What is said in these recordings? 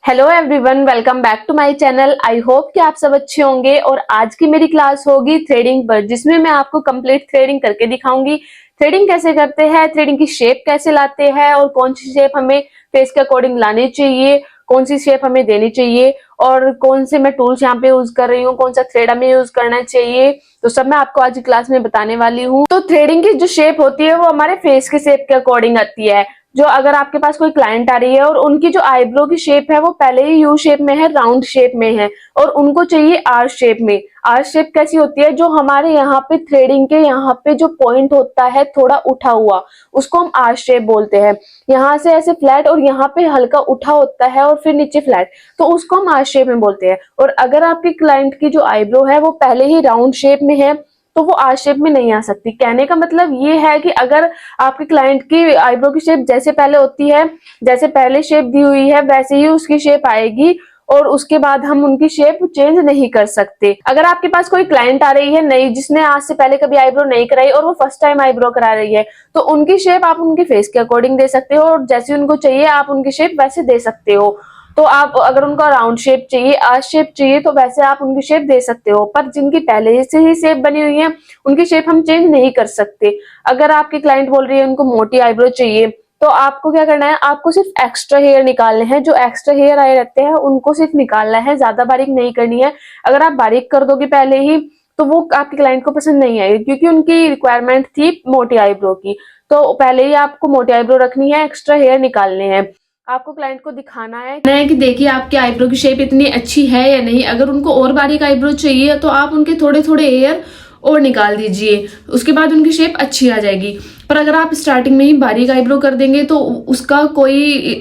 Hello everyone, welcome back to my channel. I hope कि आप सब अच्छे होंगे। और आज की मेरी क्लास होगी थ्रेडिंग पर, जिसमें मैं आपको कंप्लीट थ्रेडिंग करके दिखाऊंगी। थ्रेडिंग कैसे करते हैं, थ्रेडिंग की शेप कैसे लाते हैं, और कौन सी शेप हमें फेस के अकॉर्डिंग लानी चाहिए, कौन सी शेप हमें देनी चाहिए, और कौन से मैं टूल्स यहाँ पे यूज कर रही हूँ, कौन सा थ्रेड हमें यूज करना चाहिए, तो सब मैं आपको आज की क्लास में बताने वाली हूँ। तो थ्रेडिंग की जो शेप होती है वो हमारे फेस के शेप के अकॉर्डिंग आती है। जो अगर आपके पास कोई क्लाइंट आ रही है और उनकी जो आईब्रो की शेप है वो पहले ही यू शेप में है, राउंड शेप में है, और उनको चाहिए आर शेप में। आर शेप कैसी होती है, जो हमारे यहाँ पे थ्रेडिंग के यहाँ पे जो पॉइंट होता है थोड़ा उठा हुआ, उसको हम आर शेप बोलते हैं। यहाँ से ऐसे फ्लैट और यहाँ पे हल्का उठा होता है और फिर नीचे फ्लैट, तो उसको हम आर शेप में बोलते हैं। और अगर आपके क्लाइंट की जो आईब्रो है वो पहले ही राउंड शेप में है तो वो आर शेप में नहीं आ सकती। कहने का मतलब ये है कि अगर आपके क्लाइंट की आईब्रो की शेप जैसे पहले होती है, जैसे पहले शेप दी हुई है वैसे ही उसकी शेप आएगी, और उसके बाद हम उनकी शेप चेंज नहीं कर सकते। अगर आपके पास कोई क्लाइंट आ रही है नई, जिसने आज से पहले कभी आईब्रो नहीं कराई और वो फर्स्ट टाइम आईब्रो करा रही है, तो उनकी शेप आप उनके फेस के अकॉर्डिंग दे सकते हो, और जैसे उनको चाहिए आप उनकी शेप वैसे दे सकते हो। तो आप अगर उनको राउंड शेप चाहिए, आर शेप चाहिए, तो वैसे आप उनकी शेप दे सकते हो। पर जिनकी पहले से ही शेप बनी हुई है उनकी शेप हम चेंज नहीं कर सकते। अगर आपकी क्लाइंट बोल रही है उनको मोटी आईब्रो चाहिए, तो आपको क्या करना है, आपको सिर्फ एक्स्ट्रा हेयर निकालने हैं। जो एक्स्ट्रा हेयर आए रहते हैं उनको सिर्फ निकालना है, ज्यादा बारीक नहीं करनी है। अगर आप बारीक कर दोगे पहले ही तो वो आपके क्लाइंट को पसंद नहीं आएगी, क्योंकि उनकी रिक्वायरमेंट थी मोटी आईब्रो की। तो पहले ही आपको मोटी आईब्रो रखनी है, एक्स्ट्रा हेयर निकालने हैं। आपको क्लाइंट को दिखाना है कि देखिए आपकी आईब्रो की शेप इतनी अच्छी है या नहीं। अगर उनको और बारीक आईब्रो चाहिए तो आप उनके थोड़े थोड़े हेयर और निकाल दीजिए, उसके बाद उनकी शेप अच्छी आ जाएगी। पर अगर आप स्टार्टिंग में ही बारीक आईब्रो कर देंगे तो उसका कोई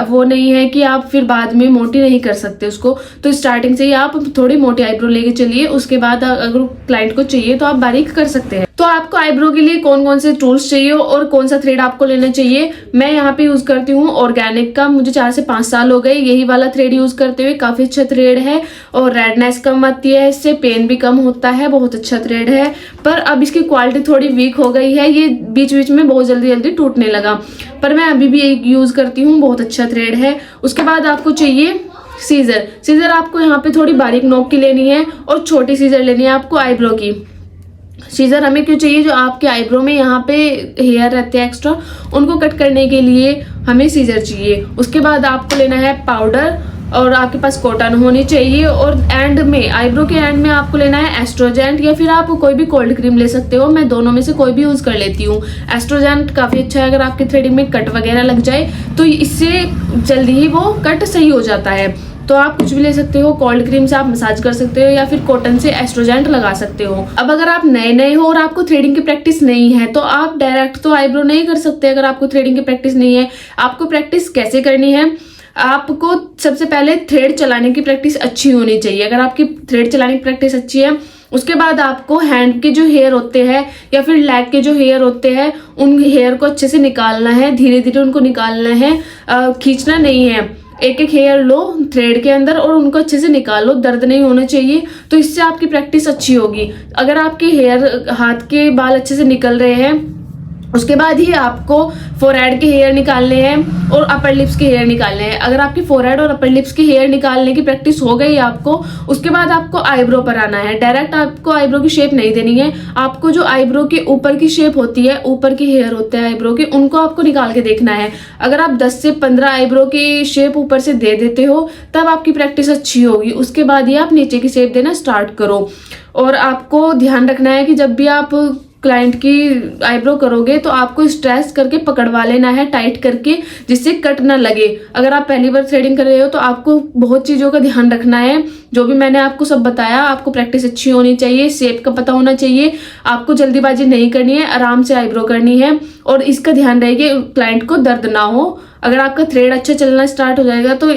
वो नहीं है कि आप फिर बाद में मोटी नहीं कर सकते उसको। तो स्टार्टिंग से ही आप थोड़ी मोटी आईब्रो लेके चलिए, उसके बाद अगर क्लाइंट को चाहिए तो आप बारीक कर सकते हैं। तो आपको आईब्रो के लिए कौन कौन से टूल्स चाहिए और कौन सा थ्रेड आपको लेना चाहिए, मैं यहाँ पे यूज करती हूँ ऑर्गेनिक का। मुझे 4 से 5 साल हो गए यही वाला थ्रेड यूज करते हुए। काफी अच्छा थ्रेड है और रेडनेस कम आती है इससे, पेन भी कम होता है, बहुत अच्छा थ्रेड है। पर अब इसकी क्वालिटी थोड़ी वीक हो गई है, ये बीच बीच में बहुत जल्दी जल्दी टूटने लगा। पर मैं अभी भी एक यूज करती हूँ, बहुत अच्छा थ्रेड है। उसके बाद आपको चाहिए सीजर। सीजर आपको यहाँ पे थोड़ी बारीक नोक की लेनी है और छोटी सीजर लेनी है आपको आईब्रो की। सीजर हमें क्यों चाहिए, जो आपके आईब्रो में यहाँ पे हेयर रहते हैं एक्स्ट्रा, उनको कट करने के लिए हमें सीजर चाहिए। उसके बाद आपको लेना है पाउडर, और आपके पास कॉटन होनी चाहिए। और एंड में, आईब्रो के एंड में आपको लेना है एस्ट्रोजेंट, या फिर आप कोई भी कोल्ड क्रीम ले सकते हो। मैं दोनों में से कोई भी यूज कर लेती हूँ। एस्ट्रोजेंट काफी अच्छा है, अगर आपके थ्रेडिंग में कट वगैरह लग जाए तो इससे जल्दी ही वो कट सही हो जाता है। तो आप कुछ भी ले सकते हो, कोल्ड क्रीम से आप मसाज कर सकते हो, या फिर कॉटन से एस्ट्रोजेंट लगा सकते हो। अब अगर आप नए नए हो और आपको थ्रेडिंग की प्रैक्टिस नहीं है तो आप डायरेक्ट तो आईब्रो नहीं कर सकते। अगर आपको थ्रेडिंग की प्रैक्टिस नहीं है, आपको प्रैक्टिस कैसे करनी है, आपको सबसे पहले थ्रेड चलाने की प्रैक्टिस अच्छी होनी चाहिए। अगर आपकी थ्रेड चलाने की प्रैक्टिस अच्छी है, उसके बाद आपको हैंड के जो हेयर होते हैं या फिर लेग के जो हेयर होते हैं, उन हेयर को अच्छे से निकालना है, धीरे धीरे उनको निकालना है, खींचना नहीं है। एक एक हेयर लो थ्रेड के अंदर और उनको अच्छे से निकालो, दर्द नहीं होना चाहिए। तो इससे आपकी प्रैक्टिस अच्छी होगी। अगर आपके हेयर, हाथ के बाल अच्छे से निकल रहे हैं, उसके बाद ही आपको फोरहेड के हेयर निकालने हैं और अपर लिप्स के हेयर निकालने हैं। अगर आपकी फोरहेड और अपर लिप्स के हेयर निकालने की प्रैक्टिस हो गई आपको, उसके बाद आपको आईब्रो पर आना है। डायरेक्ट आपको आईब्रो की शेप नहीं देनी है। आपको जो आईब्रो के ऊपर की शेप होती है, ऊपर के हेयर होते हैं आईब्रो के, उनको आपको निकाल के देखना है। अगर आप 10 से 15 आईब्रो की शेप ऊपर से दे देते हो तब आपकी प्रैक्टिस अच्छी होगी। उसके बाद ही आप नीचे की शेप देना स्टार्ट करो। और आपको ध्यान रखना है कि जब भी आप क्लाइंट की आईब्रो करोगे तो आपको स्ट्रेस करके पकड़वा लेना है, टाइट करके, जिससे कट ना लगे। अगर आप पहली बार थ्रेडिंग कर रहे हो तो आपको बहुत चीजों का ध्यान रखना है। जो भी मैंने आपको सब बताया, आपको प्रैक्टिस अच्छी होनी चाहिए, शेप का पता होना चाहिए, आपको जल्दीबाजी नहीं करनी है, आराम से आईब्रो करनी है। और इसका ध्यान रहे कि क्लाइंट को दर्द ना हो। अगर आपका थ्रेड अच्छा चलना स्टार्ट हो जाएगा तो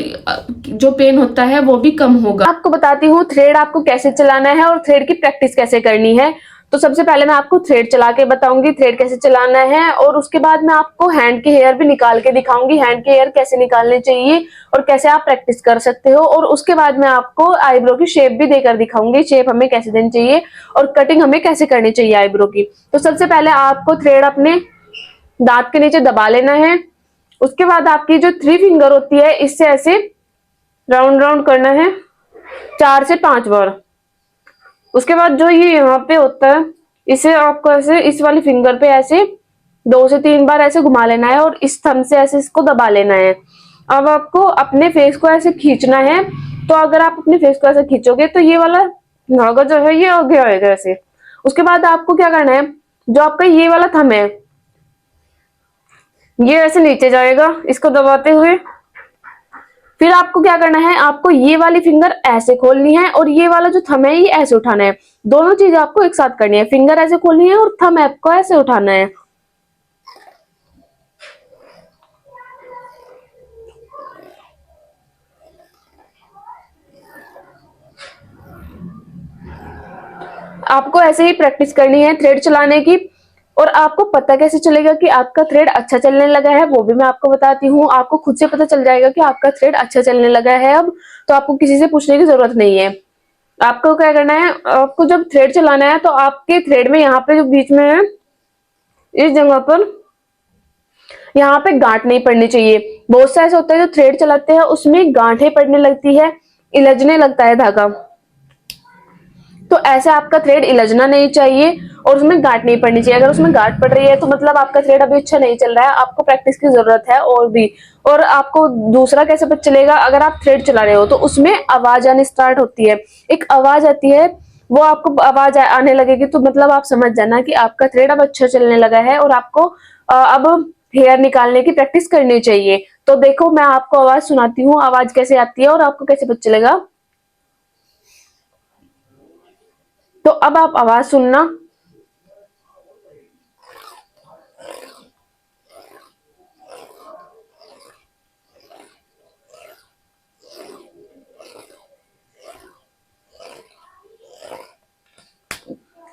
जो पेन होता है वो भी कम होगा। आपको बताती हूँ थ्रेड आपको कैसे चलाना है और थ्रेड की प्रैक्टिस कैसे करनी है। तो सबसे पहले मैं आपको थ्रेड चला के बताऊंगी, थ्रेड कैसे चलाना है, और उसके बाद मैं आपको हैंड के हेयर भी निकाल के दिखाऊंगी, हैंड के हेयर कैसे निकालने चाहिए और कैसे आप प्रैक्टिस कर सकते हो। और उसके बाद मैं आपको आईब्रो की शेप भी देकर दिखाऊंगी, शेप हमें कैसे देनी चाहिए और कटिंग हमें कैसे करनी चाहिए आईब्रो की। तो सबसे पहले आपको थ्रेड अपने दांत के नीचे दबा लेना है। उसके बाद आपकी जो 3 फिंगर होती है, इससे ऐसे राउंड राउंड करना है 4 से 5 बार। उसके बाद जो ये यहाँ पे होता है, इसे आपको ऐसे इस वाली फिंगर पे ऐसे 2 से 3 बार ऐसे घुमा लेना है और इस थंब से ऐसे इसको दबा लेना है। अब आपको अपने फेस को ऐसे खींचना है। तो अगर आप अपने फेस को ऐसे खींचोगे तो ये वाला धागा जो है ये आगे आएगा ऐसे। उसके बाद आपको क्या करना है, जो आपका ये वाला थंब है ये ऐसे नीचे जाएगा इसको दबाते हुए। फिर आपको क्या करना है, आपको ये वाली फिंगर ऐसे खोलनी है और ये वाला जो थंब है ये ऐसे उठाना है। दोनों चीज आपको एक साथ करनी है, फिंगर ऐसे खोलनी है और थंब आपको ऐसे उठाना है। आपको ऐसे ही प्रैक्टिस करनी है थ्रेड चलाने की। और आपको पता कैसे चलेगा कि आपका थ्रेड अच्छा चलने लगा है, वो भी मैं आपको बताती हूँ। आपको खुद से पता चल जाएगा कि आपका थ्रेड अच्छा चलने लगा है अब, तो आपको किसी से पूछने की जरूरत नहीं है। आपको क्या करना है, आपको जब थ्रेड चलाना है तो आपके थ्रेड में यहाँ पे जो बीच में है इस जगह पर यहाँ पे गांठ नहीं पड़नी चाहिए। बहुत सा ऐसा होता है जो थ्रेड चलाते हैं उसमें गांठें पड़ने लगती है, इलझने लगता है धागा। तो ऐसे आपका थ्रेड इलझना नहीं चाहिए और उसमें गांठ नहीं पड़नी चाहिए। अगर उसमें गांठ पड़ रही है तो मतलब आपका थ्रेड अभी अच्छा नहीं चल रहा है, आपको प्रैक्टिस की जरूरत है और भी। और आपको दूसरा कैसे पता चलेगा, अगर आप थ्रेड चला रहे हो तो उसमें आवाज आनी स्टार्ट होती है, एक आवाज आती है, वो आपको आवाज आने लगेगी तो मतलब आप समझ जाना कि आपका थ्रेड अब अच्छा चलने लगा है और आपको अब हेयर निकालने की प्रैक्टिस करनी चाहिए। तो देखो मैं आपको आवाज सुनाती हूँ, आवाज कैसे आती है और आपको कैसे पता चलेगा। तो अब आप आवाज सुनना।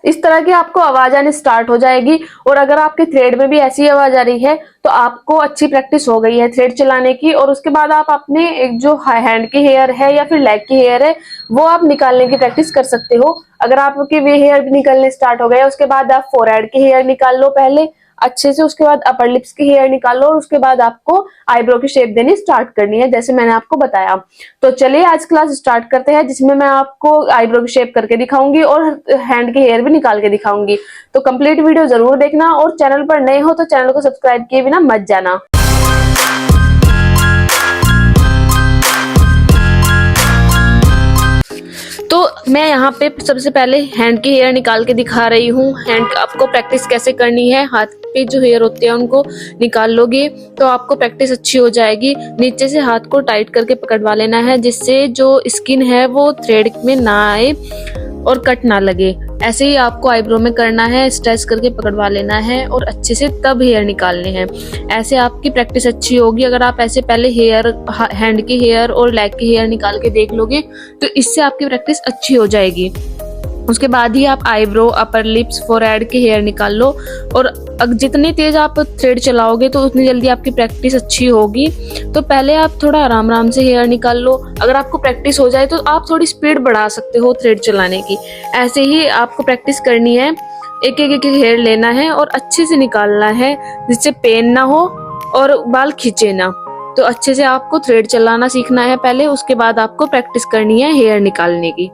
इस तरह की आपको आवाज आनी स्टार्ट हो जाएगी। और अगर आपके थ्रेड में भी ऐसी आवाज आ रही है तो आपको अच्छी प्रैक्टिस हो गई है थ्रेड चलाने की। और उसके बाद आप अपने एक जो हैंड की हेयर है या फिर लेग की हेयर है वो आप निकालने की प्रैक्टिस कर सकते हो। अगर आपके वे हेयर भी निकलने स्टार्ट हो गए उसके बाद आप फोरहेड की हेयर निकाल लो पहले अच्छे से, उसके बाद अपर लिप्स की हेयर निकालो और उसके बाद आपको आईब्रो की शेप देनी स्टार्ट करनी है जैसे मैंने आपको बताया। तो चलिए आज क्लास स्टार्ट करते हैं जिसमें मैं आपको आईब्रो की शेप करके दिखाऊंगी और हैंड की हेयर भी निकाल के दिखाऊंगी। तो कंप्लीट वीडियो जरूर देखना और चैनल पर नए हो तो चैनल को सब्सक्राइब किए बिना मत जाना। तो मैं यहाँ पे सबसे पहले हैंड की हेयर निकाल के दिखा रही हूँ। हैंड आपको प्रैक्टिस कैसे करनी है, हाथ पे जो हेयर होते हैं उनको निकाल लोगे तो आपको प्रैक्टिस अच्छी हो जाएगी। नीचे से हाथ को टाइट करके पकड़वा लेना है जिससे जो स्किन है वो थ्रेड में ना आए और कट ना लगे। ऐसे ही आपको आईब्रो में करना है, स्ट्रेच करके पकड़वा लेना है और अच्छे से तब हेयर निकालने हैं। ऐसे आपकी प्रैक्टिस अच्छी होगी। अगर आप ऐसे पहले हेयर हैंड की हेयर और लेग की हेयर निकाल के देख लोगे तो इससे आपकी प्रैक्टिस अच्छी हो जाएगी। उसके बाद ही आप आईब्रो, अपर लिप्स, फोरहेड के हेयर निकाल लो। और जितनी तेज आप थ्रेड चलाओगे तो उतनी जल्दी आपकी प्रैक्टिस अच्छी होगी। तो पहले आप थोड़ा आराम आराम से हेयर निकाल लो। अगर आपको प्रैक्टिस हो जाए तो आप थोड़ी स्पीड बढ़ा सकते हो थ्रेड चलाने की। ऐसे ही आपको प्रैक्टिस करनी है, एक एक हेयर लेना है और अच्छे से निकालना है जिससे पेन ना हो और बाल खींचे ना। तो अच्छे से आपको थ्रेड चलाना सीखना है पहले, उसके बाद आपको प्रैक्टिस करनी है हेयर निकालने की।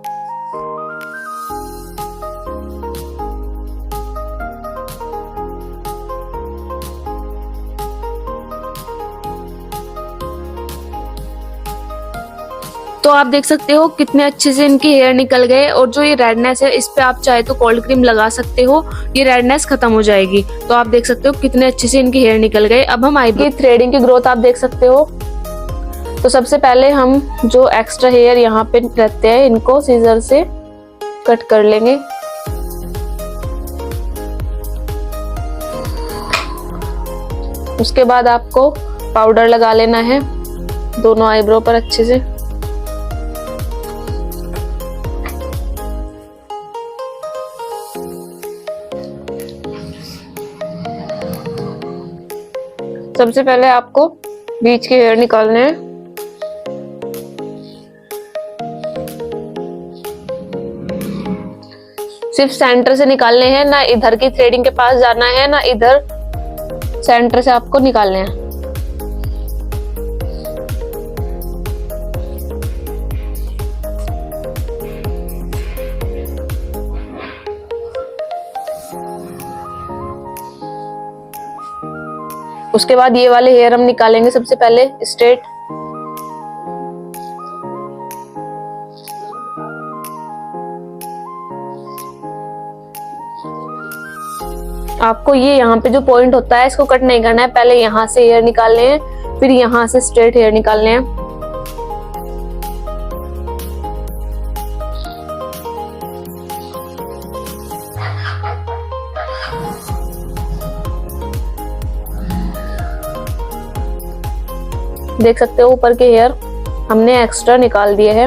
तो आप देख सकते हो कितने अच्छे से इनके हेयर निकल गए। और जो ये रेडनेस है इस पे आप चाहे तो कोल्ड क्रीम लगा सकते हो, ये रेडनेस खत्म हो जाएगी। तो आप देख सकते हो कितने अच्छे से इनके हेयर निकल गए। अब हम आईब्रो की थ्रेडिंग की ग्रोथ आप देख सकते हो। तो सबसे पहले हम जो एक्स्ट्रा हेयर यहाँ पे रहते हैं इनको सीजर से कट कर लेंगे। उसके बाद आपको पाउडर लगा लेना है दोनों आईब्रो पर अच्छे से। सबसे पहले आपको बीच के हेयर निकालने हैं। सिर्फ सेंटर से निकालने हैं, ना इधर की थ्रेडिंग के पास जाना है ना इधर, सेंटर से आपको निकालने हैं। उसके बाद ये वाले हेयर हम निकालेंगे सबसे पहले स्ट्रेट। आपको ये यहाँ पे जो पॉइंट होता है इसको कट नहीं करना है, पहले यहाँ से हेयर निकालने हैं, फिर यहाँ से स्ट्रेट हेयर निकालने हैं। देख सकते हो ऊपर के हेयर हमने एक्स्ट्रा निकाल दिए हैं।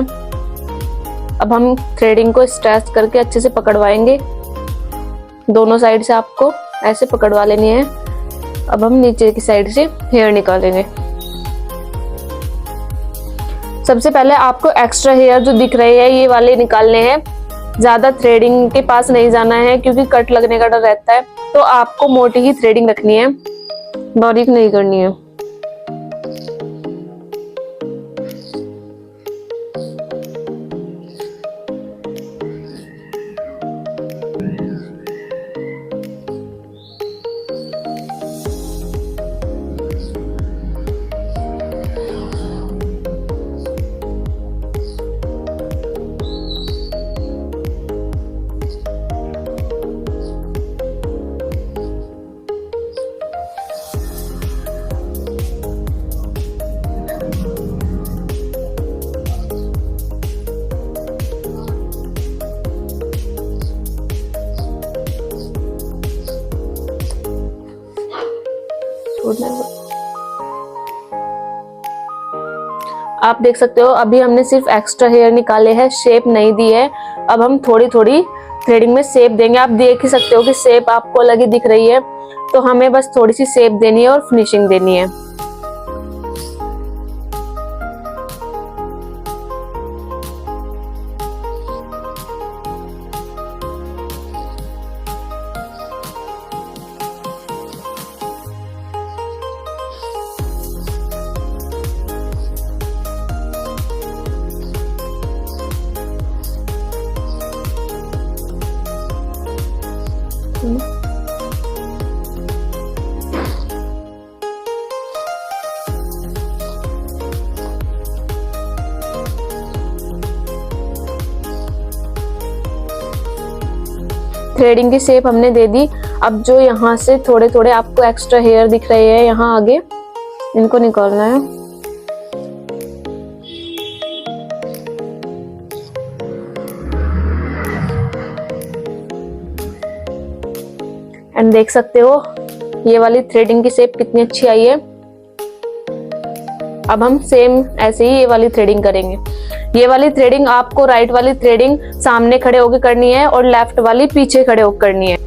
अब हम थ्रेडिंग को स्ट्रेच करके अच्छे से पकड़वाएंगे, दोनों साइड से आपको ऐसे पकड़वा लेनी है। अब हम नीचे की साइड से हेयर निकालेंगे। सबसे पहले आपको एक्स्ट्रा हेयर जो दिख रहे हैं ये वाले निकालने हैं। ज्यादा थ्रेडिंग के पास नहीं जाना है क्योंकि कट लगने का डर रहता है, तो आपको मोटी ही थ्रेडिंग रखनी है, बारीक नहीं करनी है। आप देख सकते हो अभी हमने सिर्फ एक्स्ट्रा हेयर निकाले हैं, शेप नहीं दी है। अब हम थोड़ी थोड़ी थ्रेडिंग में शेप देंगे। आप देख ही सकते हो कि शेप आपको अलग ही दिख रही है, तो हमें बस थोड़ी सी शेप देनी है और फिनिशिंग देनी है। थ्रेडिंग की शेप हमने दे दी। अब जो यहाँ से थोड़े थोड़े आपको एक्स्ट्रा हेयर दिख रहे हैं यहाँ आगे, इनको निकालना है। एंड देख सकते हो ये वाली थ्रेडिंग की शेप कितनी अच्छी आई है। अब हम सेम ऐसे ही ये वाली थ्रेडिंग करेंगे। ये वाली थ्रेडिंग आपको राइट वाली थ्रेडिंग सामने खड़े होकर करनी है और लेफ्ट वाली पीछे खड़े होकर करनी है।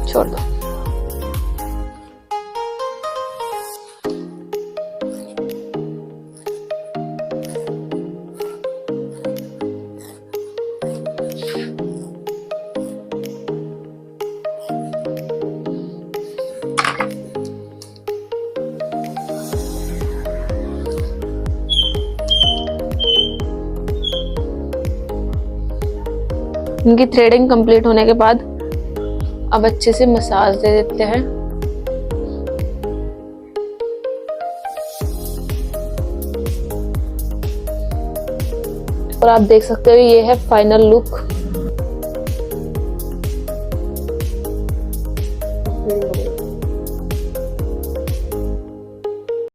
छोड़ दो। इनकी थ्रेडिंग कंप्लीट होने के बाद अब अच्छे से मसाज दे देते हैं। और आप देख सकते हो ये है फाइनल लुक। थ्रेडिंग हो गई।